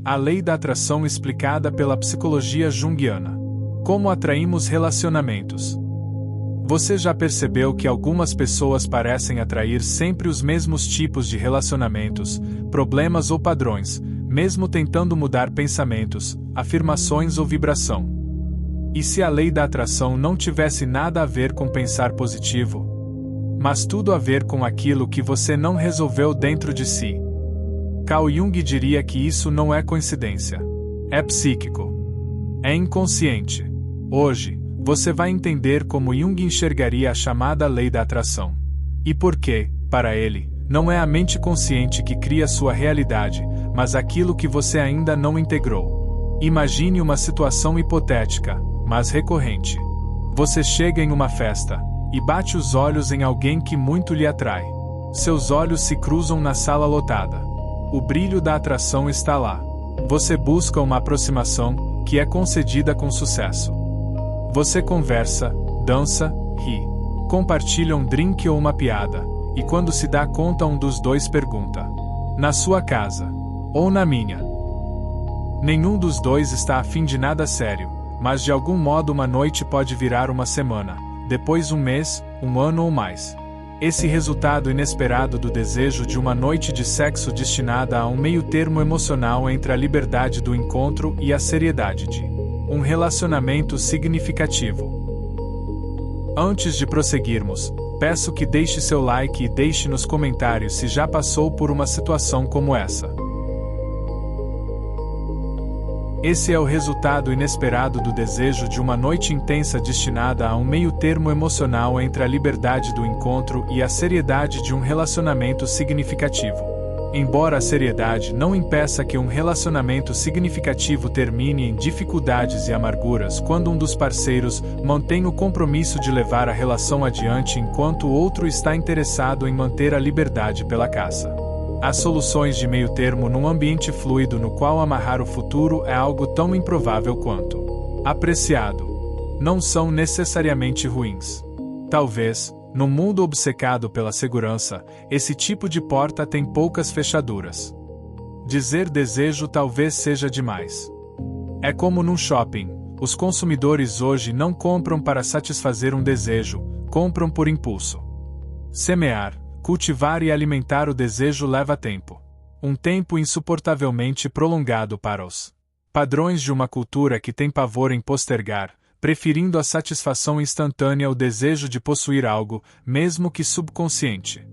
A lei da atração explicada pela psicologia junguiana. Como atraímos relacionamentos? Você já percebeu que algumas pessoas parecem atrair sempre os mesmos tipos de relacionamentos, problemas ou padrões, mesmo tentando mudar pensamentos, afirmações ou vibração? E se a lei da atração não tivesse nada a ver com pensar positivo, mas tudo a ver com aquilo que você não resolveu dentro de si? Carl Jung diria que isso não é coincidência. É psíquico. É inconsciente. Hoje, você vai entender como Jung enxergaria a chamada lei da atração. E por que, para ele, não é a mente consciente que cria sua realidade, mas aquilo que você ainda não integrou. Imagine uma situação hipotética, mas recorrente. Você chega em uma festa e bate os olhos em alguém que muito lhe atrai. Seus olhos se cruzam na sala lotada. O brilho da atração está lá. Você busca uma aproximação, que é concedida com sucesso. Você conversa, dança, ri, compartilha um drink ou uma piada, e quando se dá conta um dos dois pergunta: na sua casa? Ou na minha? Nenhum dos dois está a fim de nada sério, mas de algum modo uma noite pode virar uma semana, depois um mês, um ano ou mais. Esse resultado inesperado do desejo de uma noite de sexo destinada a um meio-termo emocional entre a liberdade do encontro e a seriedade de um relacionamento significativo. Antes de prosseguirmos, peço que deixe seu like e deixe nos comentários se já passou por uma situação como essa. Esse é o resultado inesperado do desejo de uma noite intensa destinada a um meio-termo emocional entre a liberdade do encontro e a seriedade de um relacionamento significativo. Embora a seriedade não impeça que um relacionamento significativo termine em dificuldades e amarguras quando um dos parceiros mantém o compromisso de levar a relação adiante enquanto o outro está interessado em manter a liberdade pela caça. As soluções de meio-termo num ambiente fluido no qual amarrar o futuro é algo tão improvável quanto apreciado. Não são necessariamente ruins. Talvez, num mundo obcecado pela segurança, esse tipo de porta tem poucas fechaduras. Dizer desejo talvez seja demais. É como num shopping, os consumidores hoje não compram para satisfazer um desejo, compram por impulso. Semear, cultivar e alimentar o desejo leva tempo. Um tempo insuportavelmente prolongado para os padrões de uma cultura que tem pavor em postergar, preferindo a satisfação instantânea ao desejo de possuir algo, mesmo que subconsciente.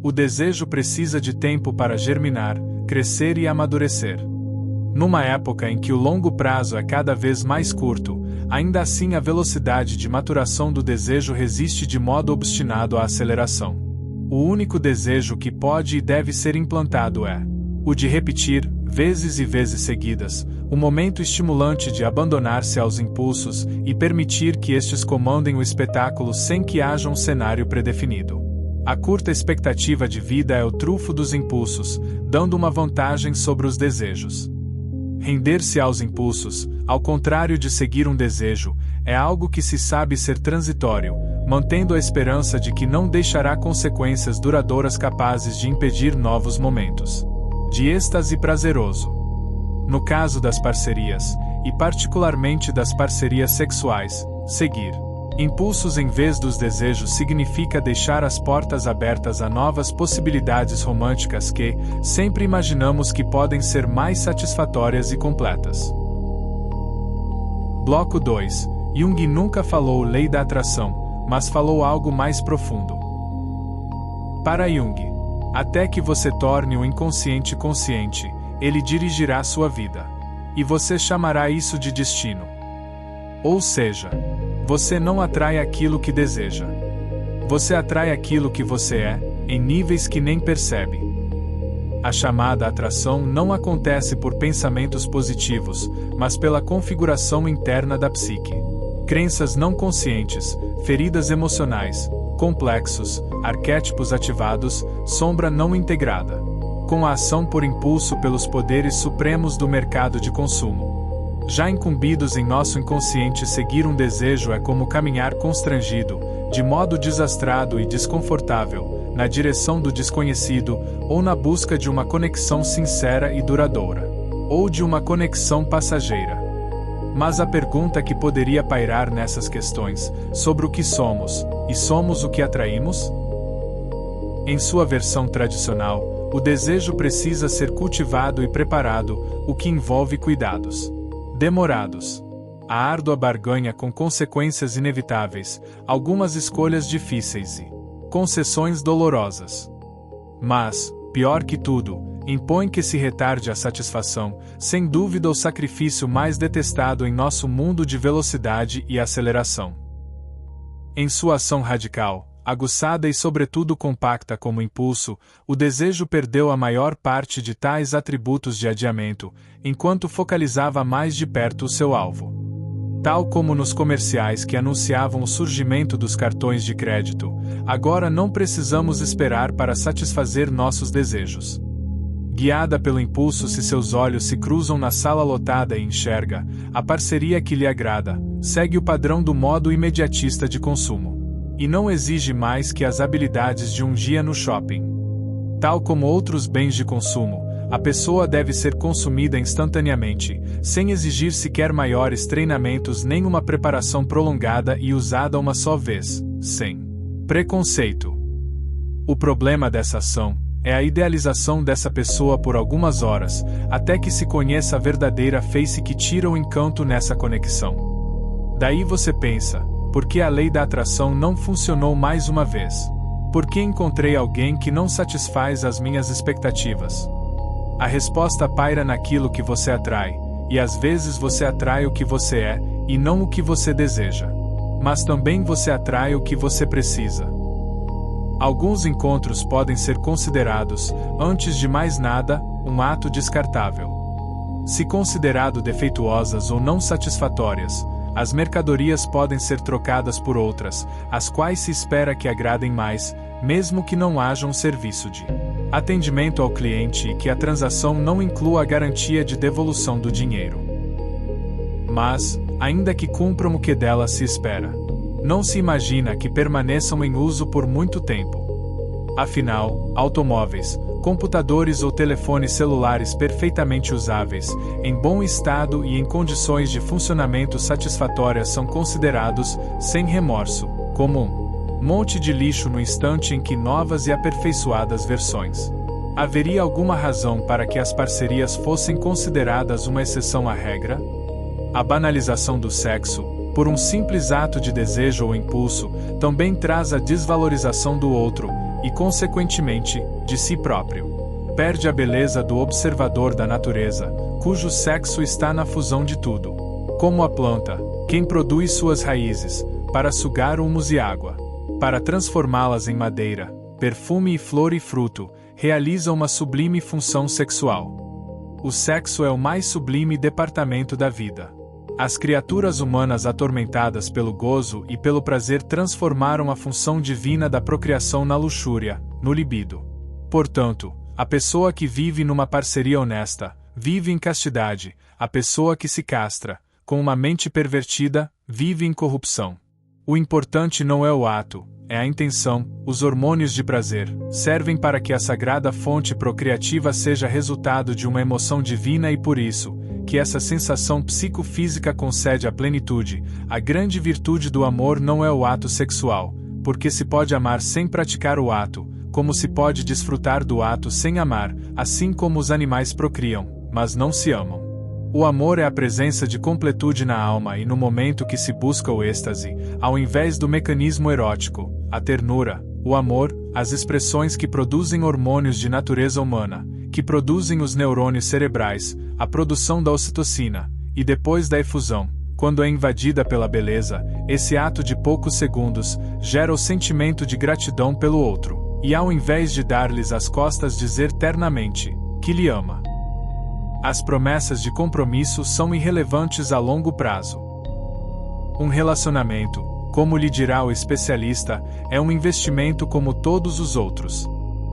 O desejo precisa de tempo para germinar, crescer e amadurecer. Numa época em que o longo prazo é cada vez mais curto, ainda assim a velocidade de maturação do desejo resiste de modo obstinado à aceleração. O único desejo que pode e deve ser implantado é o de repetir, vezes e vezes seguidas, o momento estimulante de abandonar-se aos impulsos e permitir que estes comandem o espetáculo sem que haja um cenário predefinido. A curta expectativa de vida é o trunfo dos impulsos, dando uma vantagem sobre os desejos. Render-se aos impulsos, ao contrário de seguir um desejo, é algo que se sabe ser transitório, mantendo a esperança de que não deixará consequências duradouras capazes de impedir novos momentos de êxtase prazeroso. No caso das parcerias, e particularmente das parcerias sexuais, seguir impulsos em vez dos desejos significa deixar as portas abertas a novas possibilidades românticas que, sempre imaginamos que podem ser mais satisfatórias e completas. Bloco 2. Jung nunca falou lei da atração, mas falou algo mais profundo. Para Jung, até que você torne o inconsciente consciente, ele dirigirá sua vida. E você chamará isso de destino. Ou seja, você não atrai aquilo que deseja. Você atrai aquilo que você é, em níveis que nem percebe. A chamada atração não acontece por pensamentos positivos, mas pela configuração interna da psique. Crenças não conscientes, feridas emocionais, complexos, arquétipos ativados, sombra não integrada. Com a ação por impulso pelos poderes supremos do mercado de consumo. Já incumbidos em nosso inconsciente, seguir um desejo é como caminhar constrangido, de modo desastrado e desconfortável, na direção do desconhecido, ou na busca de uma conexão sincera e duradoura. ou de uma conexão passageira. Mas a pergunta que poderia pairar nessas questões, sobre o que somos, e somos o que atraímos? Em sua versão tradicional, o desejo precisa ser cultivado e preparado, o que envolve cuidados demorados, a árdua barganha com consequências inevitáveis, algumas escolhas difíceis e concessões dolorosas. Mas, pior que tudo, impõe que se retarde a satisfação, sem dúvida o sacrifício mais detestado em nosso mundo de velocidade e aceleração. Em sua ação radical, aguçada e sobretudo compacta como impulso, o desejo perdeu a maior parte de tais atributos de adiamento, enquanto focalizava mais de perto o seu alvo. Tal como nos comerciais que anunciavam o surgimento dos cartões de crédito, agora não precisamos esperar para satisfazer nossos desejos. Guiada pelo impulso, se seus olhos se cruzam na sala lotada e enxerga a parceria que lhe agrada, segue o padrão do modo imediatista de consumo. E não exige mais que as habilidades de um dia no shopping. Tal como outros bens de consumo, a pessoa deve ser consumida instantaneamente, sem exigir sequer maiores treinamentos nem uma preparação prolongada e usada uma só vez, sem preconceito. O problema dessa ação é a idealização dessa pessoa por algumas horas, até que se conheça a verdadeira face que tira o encanto nessa conexão. Daí você pensa, por que a lei da atração não funcionou mais uma vez? Por que encontrei alguém que não satisfaz as minhas expectativas? A resposta paira naquilo que você atrai, e às vezes você atrai o que você é, e não o que você deseja. Mas também você atrai o que você precisa. Alguns encontros podem ser considerados, antes de mais nada, um ato descartável. Se considerado defeituosas ou não satisfatórias, as mercadorias podem ser trocadas por outras, as quais se espera que agradem mais, mesmo que não haja um serviço de atendimento ao cliente e que a transação não inclua a garantia de devolução do dinheiro. Mas, ainda que cumpram o que dela se espera, não se imagina que permaneçam em uso por muito tempo. Afinal, automóveis, computadores ou telefones celulares perfeitamente usáveis, em bom estado e em condições de funcionamento satisfatórias são considerados, sem remorso, como um monte de lixo no instante em que novas e aperfeiçoadas versões. Haveria alguma razão para que as parcerias fossem consideradas uma exceção à regra? A banalização do sexo, por um simples ato de desejo ou impulso, também traz a desvalorização do outro, e consequentemente, de si próprio. Perde a beleza do observador da natureza, cujo sexo está na fusão de tudo. Como a planta, quem produz suas raízes, para sugar humus e água, para transformá-las em madeira, perfume e flor e fruto, realiza uma sublime função sexual. O sexo é o mais sublime departamento da vida. As criaturas humanas atormentadas pelo gozo e pelo prazer transformaram a função divina da procriação na luxúria, no libido. Portanto, a pessoa que vive numa parceria honesta, vive em castidade, a pessoa que se castra, com uma mente pervertida, vive em corrupção. O importante não é o ato, é a intenção. Os hormônios de prazer servem para que a sagrada fonte procriativa seja resultado de uma emoção divina e por isso, que essa sensação psicofísica concede a plenitude. A grande virtude do amor não é o ato sexual, porque se pode amar sem praticar o ato, como se pode desfrutar do ato sem amar, assim como os animais procriam, mas não se amam. O amor é a presença de completude na alma e no momento que se busca o êxtase, ao invés do mecanismo erótico, a ternura, o amor, as expressões que produzem hormônios de natureza humana, que produzem os neurônios cerebrais, a produção da ocitocina, e depois da efusão, quando é invadida pela beleza, esse ato de poucos segundos, gera o sentimento de gratidão pelo outro, e ao invés de dar-lhes as costas dizer ternamente, que lhe ama. As promessas de compromisso são irrelevantes a longo prazo. Um relacionamento, como lhe dirá o especialista, é um investimento como todos os outros.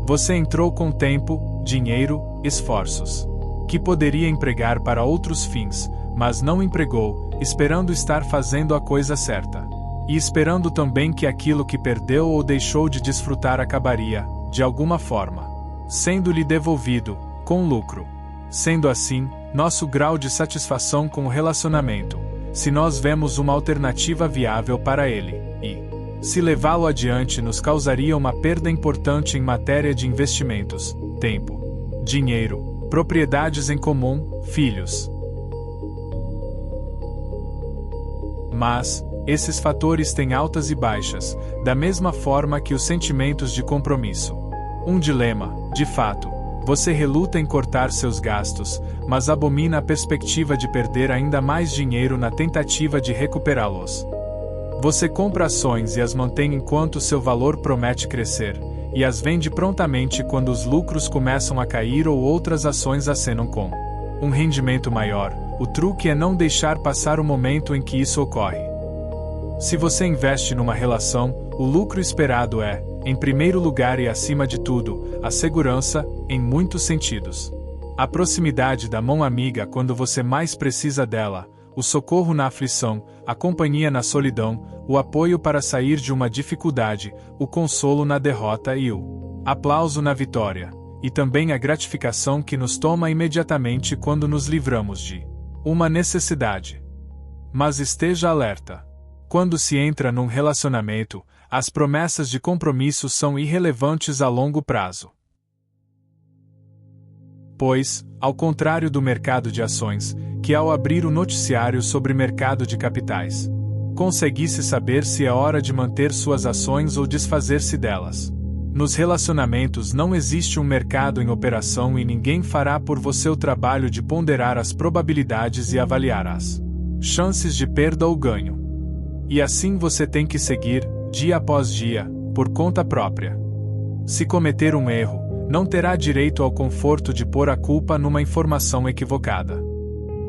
Você entrou com tempo, dinheiro, esforços, que poderia empregar para outros fins, mas não empregou, esperando estar fazendo a coisa certa. E esperando também que aquilo que perdeu ou deixou de desfrutar acabaria, de alguma forma, sendo-lhe devolvido, com lucro. Sendo assim, nosso grau de satisfação com o relacionamento, se nós vemos uma alternativa viável para ele, e se levá-lo adiante nos causaria uma perda importante em matéria de investimentos, tempo, dinheiro, propriedades em comum, filhos. Mas, esses fatores têm altas e baixas, da mesma forma que os sentimentos de compromisso. Um dilema, de fato. Você reluta em cortar seus gastos, mas abomina a perspectiva de perder ainda mais dinheiro na tentativa de recuperá-los. Você compra ações e as mantém enquanto seu valor promete crescer, e as vende prontamente quando os lucros começam a cair ou outras ações acenam com um rendimento maior. O truque é não deixar passar o momento em que isso ocorre. Se você investe numa relação, o lucro esperado é, em primeiro lugar e acima de tudo, a segurança, em muitos sentidos. A proximidade da mão amiga quando você mais precisa dela, o socorro na aflição, a companhia na solidão, o apoio para sair de uma dificuldade, o consolo na derrota e o aplauso na vitória, e também a gratificação que nos toma imediatamente quando nos livramos de uma necessidade. Mas esteja alerta. Quando se entra num relacionamento, as promessas de compromisso são irrelevantes a longo prazo. Pois, ao contrário do mercado de ações, que ao abrir o noticiário sobre mercado de capitais, conseguisse saber se é hora de manter suas ações ou desfazer-se delas. Nos relacionamentos não existe um mercado em operação e ninguém fará por você o trabalho de ponderar as probabilidades e avaliar as chances de perda ou ganho. E assim você tem que seguir, dia após dia, por conta própria. Se cometer um erro, não terá direito ao conforto de pôr a culpa numa informação equivocada.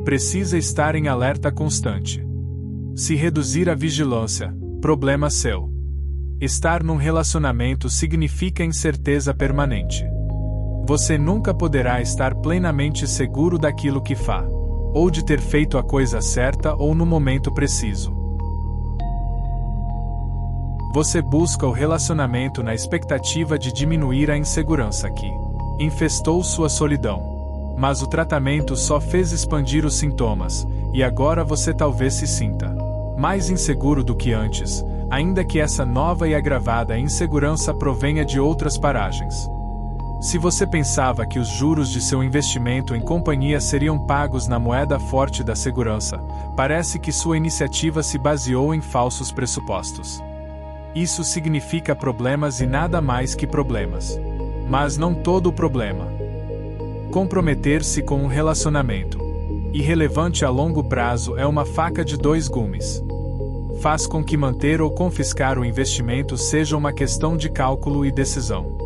Precisa estar em alerta constante. Se reduzir a vigilância, problema seu. Estar num relacionamento significa incerteza permanente. Você nunca poderá estar plenamente seguro daquilo que faz, ou de ter feito a coisa certa ou no momento preciso. Você busca o relacionamento na expectativa de diminuir a insegurança que infestou sua solidão. Mas o tratamento só fez expandir os sintomas, e agora você talvez se sinta mais inseguro do que antes, ainda que essa nova e agravada insegurança provenha de outras paragens. Se você pensava que os juros de seu investimento em companhia seriam pagos na moeda forte da segurança, parece que sua iniciativa se baseou em falsos pressupostos. Isso significa problemas e nada mais que problemas. Mas não todo o problema. Comprometer-se com um relacionamento irrelevante a longo prazo é uma faca de dois gumes. Faz com que manter ou confiscar o investimento seja uma questão de cálculo e decisão.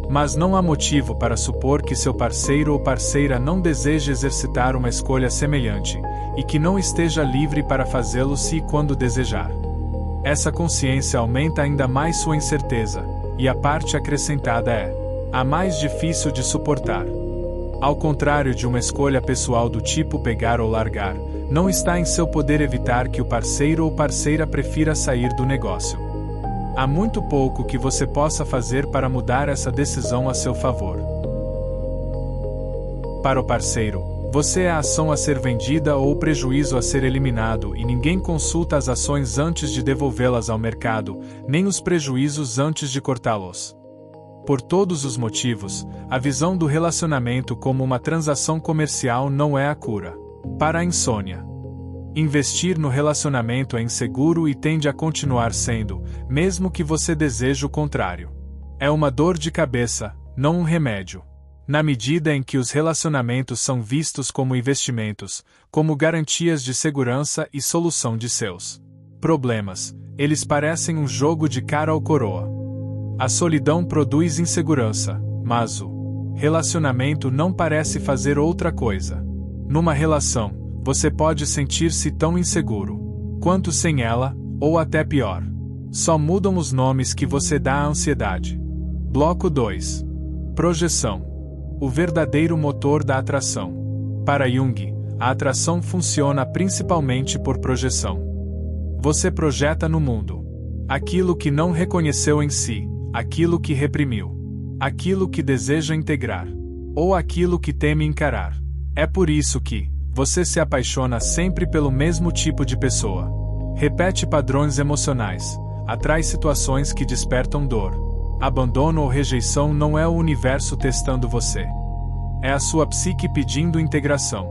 Mas não há motivo para supor que seu parceiro ou parceira não deseje exercitar uma escolha semelhante, e que não esteja livre para fazê-lo se e quando desejar. Essa consciência aumenta ainda mais sua incerteza, e a parte acrescentada é a mais difícil de suportar. Ao contrário de uma escolha pessoal do tipo pegar ou largar, não está em seu poder evitar que o parceiro ou parceira prefira sair do negócio. Há muito pouco que você possa fazer para mudar essa decisão a seu favor. Para o parceiro, você é a ação a ser vendida ou o prejuízo a ser eliminado e ninguém consulta as ações antes de devolvê-las ao mercado, nem os prejuízos antes de cortá-los. Por todos os motivos, a visão do relacionamento como uma transação comercial não é a cura para a insônia. Investir no relacionamento é inseguro e tende a continuar sendo, mesmo que você deseje o contrário. É uma dor de cabeça, não um remédio. Na medida em que os relacionamentos são vistos como investimentos, como garantias de segurança e solução de seus problemas, eles parecem um jogo de cara ou coroa. A solidão produz insegurança, mas o relacionamento não parece fazer outra coisa. Numa relação, você pode sentir-se tão inseguro quanto sem ela, ou até pior. Só mudam os nomes que você dá à ansiedade. Bloco 2. Projeção. O verdadeiro motor da atração. Para Jung, a atração funciona principalmente por projeção. Você projeta no mundo aquilo que não reconheceu em si, aquilo que reprimiu, aquilo que deseja integrar, ou aquilo que teme encarar. É por isso que você se apaixona sempre pelo mesmo tipo de pessoa. Repete padrões emocionais, atrai situações que despertam dor. Abandono ou rejeição não é o universo testando você. É a sua psique pedindo integração.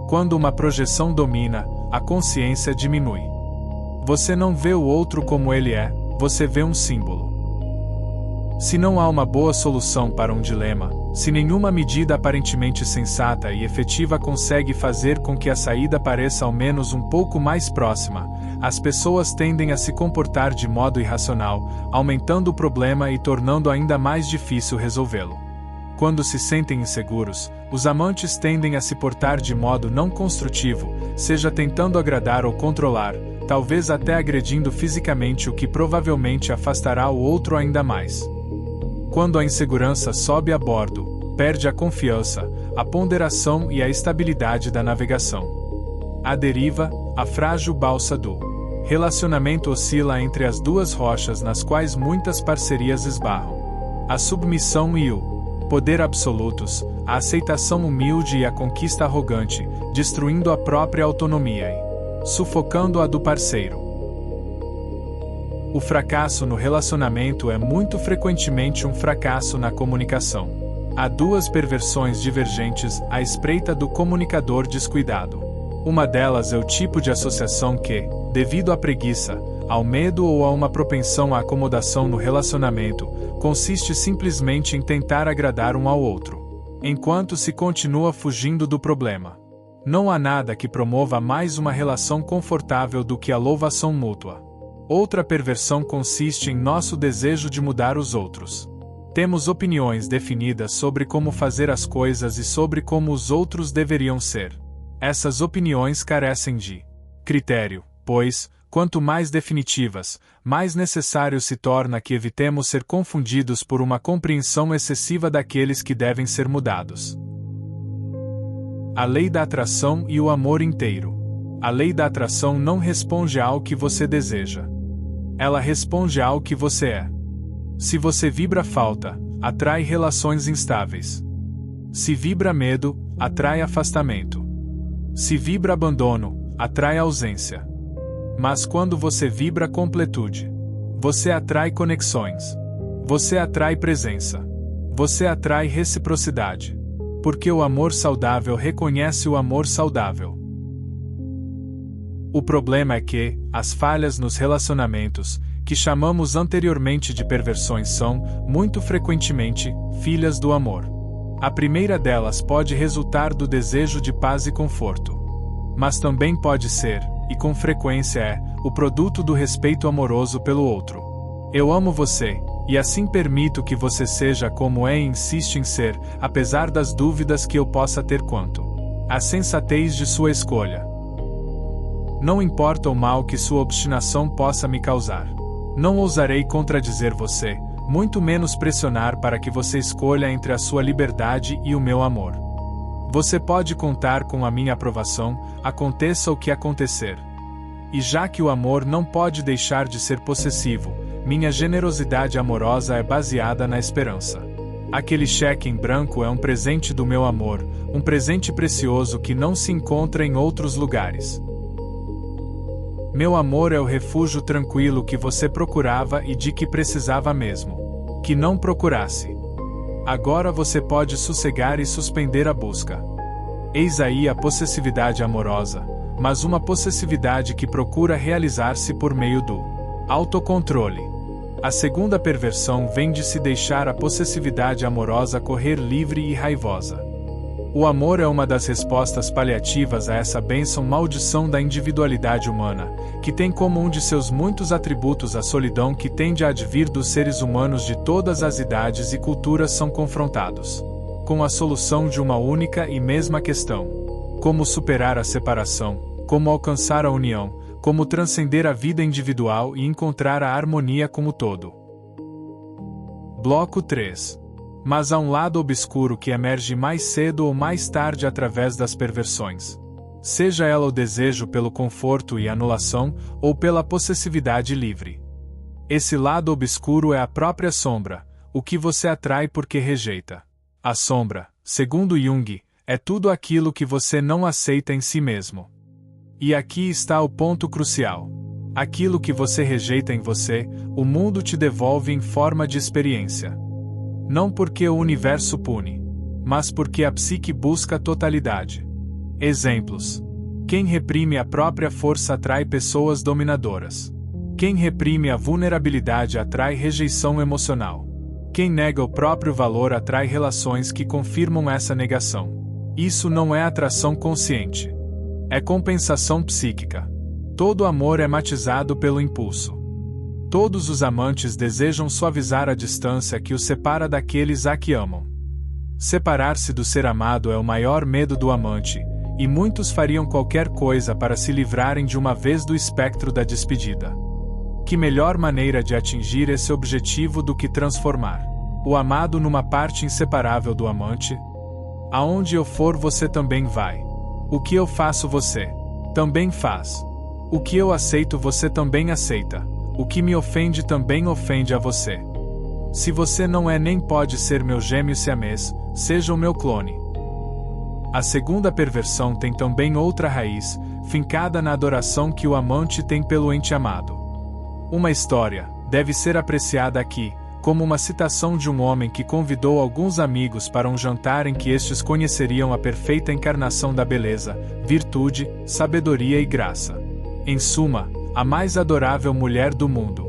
Quando uma projeção domina, a consciência diminui. Você não vê o outro como ele é, você vê um símbolo. Se não há uma boa solução para um dilema, se nenhuma medida aparentemente sensata e efetiva consegue fazer com que a saída pareça ao menos um pouco mais próxima, as pessoas tendem a se comportar de modo irracional, aumentando o problema e tornando ainda mais difícil resolvê-lo. Quando se sentem inseguros, os amantes tendem a se portar de modo não construtivo, seja tentando agradar ou controlar, talvez até agredindo fisicamente, o que provavelmente afastará o outro ainda mais. Quando a insegurança sobe a bordo, perde a confiança, a ponderação e a estabilidade da navegação. A deriva, a frágil balsa do relacionamento oscila entre as duas rochas nas quais muitas parcerias esbarram. A submissão e o poder absolutos, a aceitação humilde e a conquista arrogante, destruindo a própria autonomia e sufocando a do parceiro. O fracasso no relacionamento é muito frequentemente um fracasso na comunicação. Há duas perversões divergentes à espreita do comunicador descuidado. Uma delas é o tipo de associação que, devido à preguiça, ao medo ou a uma propensão à acomodação no relacionamento, consiste simplesmente em tentar agradar um ao outro, enquanto se continua fugindo do problema. Não há nada que promova mais uma relação confortável do que a louvação mútua. Outra perversão consiste em nosso desejo de mudar os outros. Temos opiniões definidas sobre como fazer as coisas e sobre como os outros deveriam ser. Essas opiniões carecem de critério, pois, quanto mais definitivas, mais necessário se torna que evitemos ser confundidos por uma compreensão excessiva daqueles que devem ser mudados. A lei da atração e o amor inteiro. A lei da atração não responde ao que você deseja. Ela responde ao que você é. Se você vibra falta, atrai relações instáveis. Se vibra medo, atrai afastamento. Se vibra abandono, atrai ausência. Mas quando você vibra completude, você atrai conexões. Você atrai presença. Você atrai reciprocidade. Porque o amor saudável reconhece o amor saudável. O problema é que, as falhas nos relacionamentos, que chamamos anteriormente de perversões, são, muito frequentemente, filhas do amor. A primeira delas pode resultar do desejo de paz e conforto. Mas também pode ser, e com frequência é, o produto do respeito amoroso pelo outro. Eu amo você, e assim permito que você seja como é e insiste em ser, apesar das dúvidas que eu possa ter quanto à sensatez de sua escolha. Não importa o mal que sua obstinação possa me causar. Não ousarei contradizer você, muito menos pressionar para que você escolha entre a sua liberdade e o meu amor. Você pode contar com a minha aprovação, aconteça o que acontecer. E já que o amor não pode deixar de ser possessivo, minha generosidade amorosa é baseada na esperança. Aquele cheque em branco é um presente do meu amor, um presente precioso que não se encontra em outros lugares. Meu amor é o refúgio tranquilo que você procurava e de que precisava mesmo que não procurasse. Agora você pode sossegar e suspender a busca. Eis aí a possessividade amorosa, mas uma possessividade que procura realizar-se por meio do autocontrole. A segunda perversão vem de se deixar a possessividade amorosa correr livre e raivosa. O amor é uma das respostas paliativas a essa bênção-maldição da individualidade humana, que tem como um de seus muitos atributos a solidão que tende a advir dos seres humanos de todas as idades e culturas são confrontados com a solução de uma única e mesma questão: como superar a separação, como alcançar a união, como transcender a vida individual e encontrar a harmonia com o todo. Bloco 3. Mas há um lado obscuro que emerge mais cedo ou mais tarde através das perversões. Seja ela o desejo pelo conforto e anulação, ou pela possessividade livre. Esse lado obscuro é a própria sombra, o que você atrai porque rejeita. A sombra, segundo Jung, É tudo aquilo que você não aceita em si mesmo. E aqui está o ponto crucial. Aquilo que você rejeita em você, o mundo te devolve em forma de experiência. Não porque o universo pune, mas porque a psique busca totalidade. Exemplos. Quem reprime a própria força atrai pessoas dominadoras. Quem reprime a vulnerabilidade atrai rejeição emocional. Quem nega o próprio valor atrai relações que confirmam essa negação. Isso não é atração consciente. É compensação psíquica. Todo amor é matizado pelo impulso. Todos os amantes desejam suavizar a distância que os separa daqueles a que amam. Separar-se do ser amado é o maior medo do amante, e muitos fariam qualquer coisa para se livrarem de uma vez do espectro da despedida. Que melhor maneira de atingir esse objetivo do que transformar o amado numa parte inseparável do amante? Aonde eu for, você também vai. O que eu faço, você também faz. O que eu aceito, você também aceita. O que me ofende também ofende a você. Se você não é nem pode ser meu gêmeo siamês, seja o meu clone. A segunda perversão tem também outra raiz, fincada na adoração que o amante tem pelo ente amado. Uma história deve ser apreciada aqui, como uma citação de um homem que convidou alguns amigos para um jantar em que estes conheceriam a perfeita encarnação da beleza, virtude, sabedoria e graça. Em suma, a mais adorável mulher do mundo.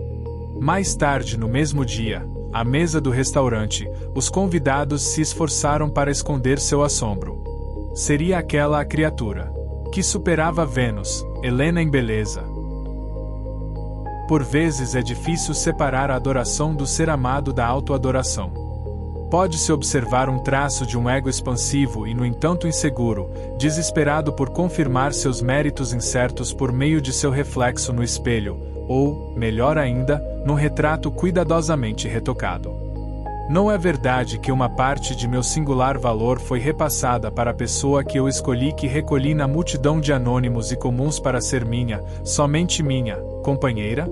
Mais tarde no mesmo dia, à mesa do restaurante, os convidados se esforçaram para esconder seu assombro. Seria aquela a criatura que superava Vênus, Helena em beleza. Por vezes é difícil separar a adoração do ser amado da autoadoração. Pode-se observar um traço de um ego expansivo e, no entanto, inseguro, desesperado por confirmar seus méritos incertos por meio de seu reflexo no espelho, ou, melhor ainda, num retrato cuidadosamente retocado. Não é verdade que uma parte de meu singular valor foi repassada para a pessoa que eu escolhi, que recolhi na multidão de anônimos e comuns para ser minha, somente minha, companheira?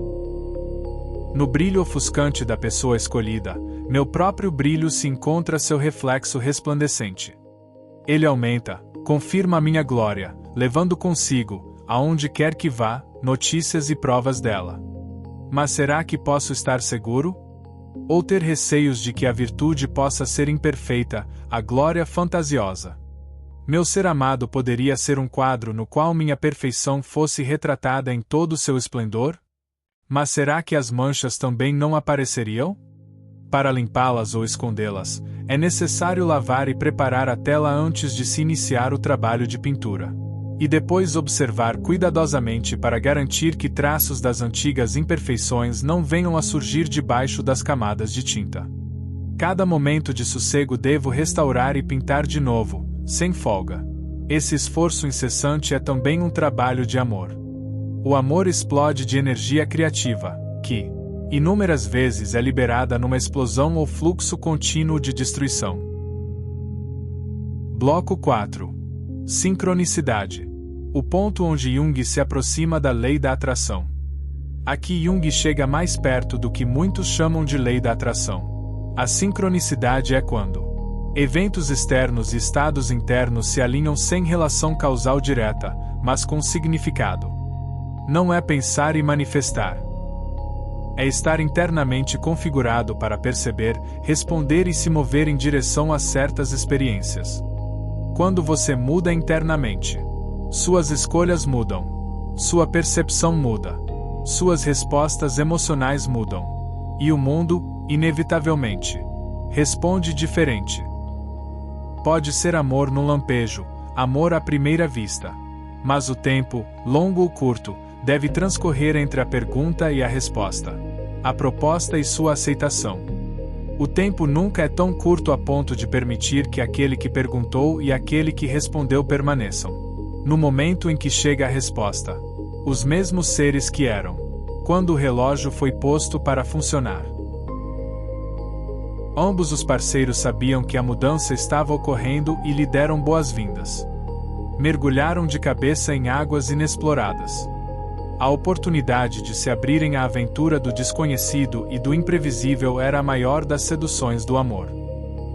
No brilho ofuscante da pessoa escolhida, meu próprio brilho se encontra seu reflexo resplandecente. Ele aumenta, confirma a minha glória, levando consigo, aonde quer que vá, notícias e provas dela. Mas será que posso estar seguro? Ou ter receios de que a virtude possa ser imperfeita, a glória fantasiosa? Meu ser amado poderia ser um quadro no qual minha perfeição fosse retratada em todo o seu esplendor? Mas será que as manchas também não apareceriam? Para limpá-las ou escondê-las, é necessário lavar e preparar a tela antes de se iniciar o trabalho de pintura. E depois observar cuidadosamente para garantir que traços das antigas imperfeições não venham a surgir debaixo das camadas de tinta. Cada momento de sossego devo restaurar e pintar de novo, sem folga. Esse esforço incessante é também um trabalho de amor. O amor explode de energia criativa, que, inúmeras vezes, é liberada numa explosão ou fluxo contínuo de destruição. Bloco 4. Sincronicidade. O ponto onde Jung se aproxima da lei da atração. Aqui Jung chega mais perto do que muitos chamam de lei da atração. A sincronicidade é quando eventos externos e estados internos se alinham sem relação causal direta, mas com significado. Não é pensar e manifestar. É estar internamente configurado para perceber, responder e se mover em direção a certas experiências. Quando você muda internamente, suas escolhas mudam. Sua percepção muda. Suas respostas emocionais mudam. E o mundo, inevitavelmente, responde diferente. Pode ser amor no lampejo, amor à primeira vista. Mas o tempo, longo ou curto, deve transcorrer entre a pergunta e a resposta, a proposta e sua aceitação. O tempo nunca é tão curto a ponto de permitir que aquele que perguntou e aquele que respondeu permaneçam. No momento em que chega a resposta, os mesmos seres que eram, quando o relógio foi posto para funcionar. Ambos os parceiros sabiam que a mudança estava ocorrendo e lhe deram boas-vindas. Mergulharam de cabeça em águas inexploradas. A oportunidade de se abrirem à aventura do desconhecido e do imprevisível era a maior das seduções do amor.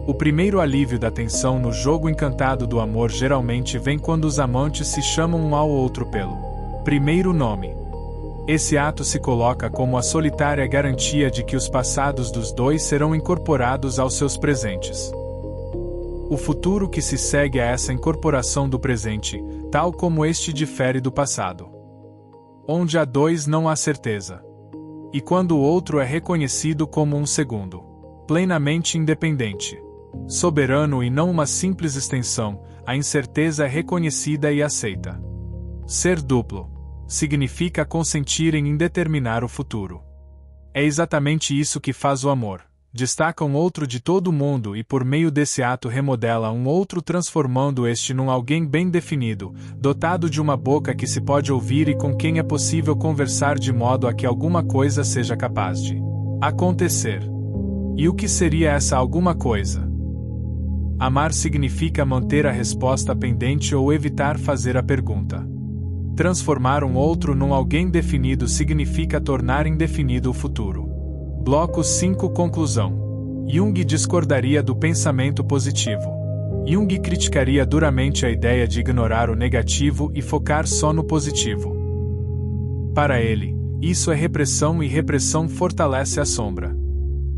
O primeiro alívio da tensão no jogo encantado do amor geralmente vem quando os amantes se chamam um ao outro pelo primeiro nome. Esse ato se coloca como a solitária garantia de que os passados dos dois serão incorporados aos seus presentes. O futuro que se segue a essa incorporação do presente, tal como este difere do passado. Onde há dois não há certeza. E quando o outro é reconhecido como um segundo, plenamente independente, soberano e não uma simples extensão, a incerteza é reconhecida e aceita. Ser duplo significa consentir em indeterminar o futuro. É exatamente isso que faz o amor. Destaca um outro de todo mundo e por meio desse ato remodela um outro, transformando este num alguém bem definido, dotado de uma boca que se pode ouvir e com quem é possível conversar de modo a que alguma coisa seja capaz de acontecer. E o que seria essa alguma coisa? Amar significa manter a resposta pendente ou evitar fazer a pergunta. Transformar um outro num alguém definido significa tornar indefinido o futuro. Bloco 5. Conclusão. Jung discordaria do pensamento positivo. Jung criticaria duramente a ideia de ignorar o negativo e focar só no positivo. Para ele, isso é repressão e repressão fortalece a sombra.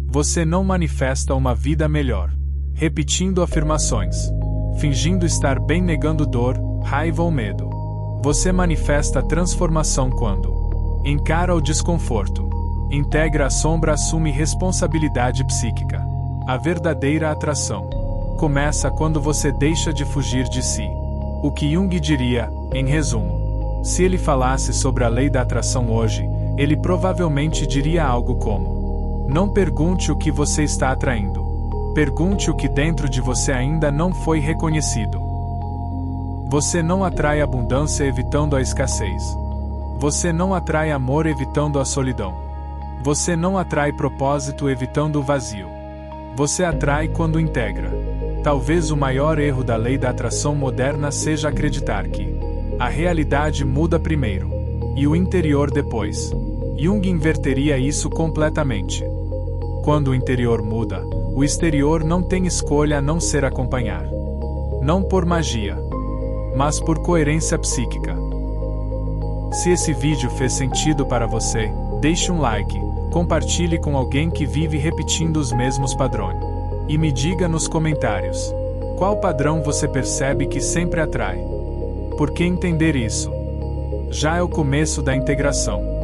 Você não manifesta uma vida melhor repetindo afirmações, fingindo estar bem, negando dor, raiva ou medo. Você manifesta transformação quando encara o desconforto, integra a sombra, assume responsabilidade psíquica. A verdadeira atração começa quando você deixa de fugir de si. O que Jung diria, em resumo, se ele falasse sobre a lei da atração hoje, ele provavelmente diria algo como: não pergunte o que você está atraindo. Pergunte o que dentro de você ainda não foi reconhecido. Você não atrai abundância evitando a escassez. Você não atrai amor evitando a solidão. Você não atrai propósito evitando o vazio. Você atrai quando integra. Talvez o maior erro da lei da atração moderna seja acreditar que a realidade muda primeiro e o interior depois. Jung inverteria isso completamente. Quando o interior muda, o exterior não tem escolha a não ser acompanhar. Não por magia, mas por coerência psíquica. Se esse vídeo fez sentido para você, deixe um like, compartilhe com alguém que vive repetindo os mesmos padrões. E me diga nos comentários: qual padrão você percebe que sempre atrai? Porque entender isso já é o começo da integração.